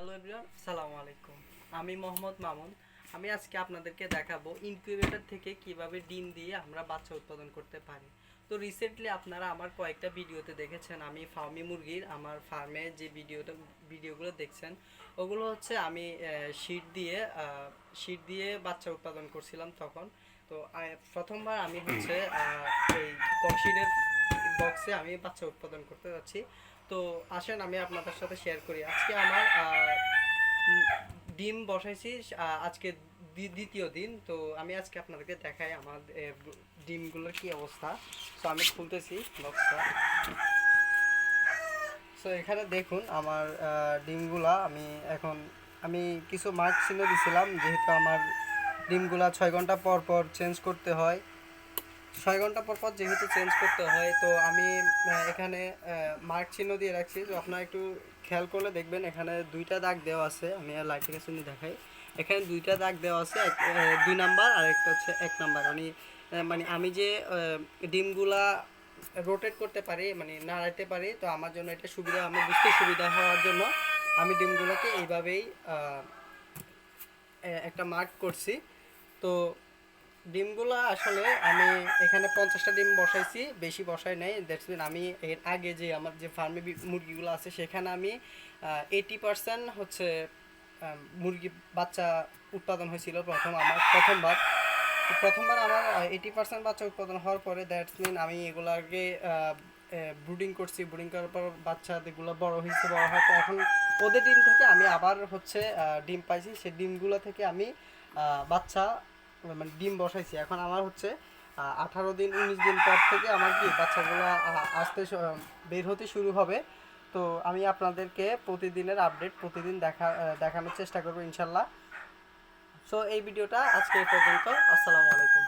Hello everyone, আসসালামু আলাইকুম। আমি মোহাম্মদ মামুন। আমি আজকে আপনাদেরকে দেখাবো ইনকিউবেটর থেকে কিভাবে ডিম দিয়ে আমরা বাচ্চা উৎপাদন করতে পারি। তো রিসেন্টলি আপনারা আমার কয়েকটা ভিডিওতে দেখেছেন আমি ফার্মি মুরগির আমার ফার্মে যে ভিডিওগুলো দেখছেন ওগুলো হচ্ছে আমি শীট দিয়ে বাচ্চা উৎপাদন করছিলাম তখন। তো প্রথমবার আমি হচ্ছে এই ককশিটের বক্সে আমি বাচ্চা উৎপাদন করতে যাচ্ছি। তো আসেন আমি আপনাদের সাথে শেয়ার করি আজকে আমার ডিম বসাইছি। আজকে দ্বিতীয় দিন। তো আমি আজকে আপনাদেরকে দেখাই আমার ডিমগুলোর কি অবস্থা। তো আমি খুলতেছি বক্সটা। সো এখানে দেখুন আমার ডিমগুলা আমি কিছু মার্ক চিহ্ন দিছিলাম, যেহেতু আমার ডিমগুলা 6 ঘন্টা পর পর চেঞ্জ করতে হয়। 6 ঘন্টা পর পর যেহেতু চেঞ্জ করতে হয়, তো আমি এখানে মার্ক চিহ্ন দিয়ে রাখছি। তো আপনারা একটু খেয়াল করলে দেখবেন এখানে দুইটা দাগ দেওয়া আছে। আমি লাইটের কাছে নিয়ে দেখাই। এখানে দুইটা দাগ দেওয়া আছে, 2 নাম্বার আর একটা হচ্ছে 1 নাম্বার। মানে আমি যে ডিমগুলা রোটেট করতে পারি, মানে নাড়াইতে পারি, তো আমার জন্য এটা সুবিধা, আমার বুঝতে সুবিধা হওয়ার জন্য আমি ডিমগুলোকে এইভাবেই একটা মার্ক করছি। তো ডিমগুলো আসলে আমি এখানে 50টা ডিম বসাইছি, বেশি বসাই নাই। দ্যাটস মিন আমি এর আগে যে আমার যে ফার্মে মুরগিগুলো আছে সেখানে আমি 80% হচ্ছে মুরগি বাচ্চা উৎপাদন হয়েছিল প্রথমবার আমার 80% বাচ্চা উৎপাদন হওয়ার পরে দ্যাটস মিন আমি এগুলাকে ব্রুডিং করছি। ব্রুডিং করার পর বাচ্চাগুলো বড় হয়েছে। বড় হওয়ার পর এখন ওদের ডিম থেকে আমি আবার হচ্ছে ডিম পাইছি। সেই ডিমগুলো থেকে আমি বাচ্চা মানে ডিম বসাইছি। এখন আমার হচ্ছে 18 দিন 19 দিন পর থেকে আমার কি বাচ্চাগুলো বের হতে শুরু হবে। তো আমি আপনাদেরকে প্রতিদিনের আপডেট প্রতিদিন দেখানোর চেষ্টা করবো ইনশাল্লাহ। সো এই ভিডিওটা আজকে এই পর্যন্ত। আসসালামু আলাইকুম।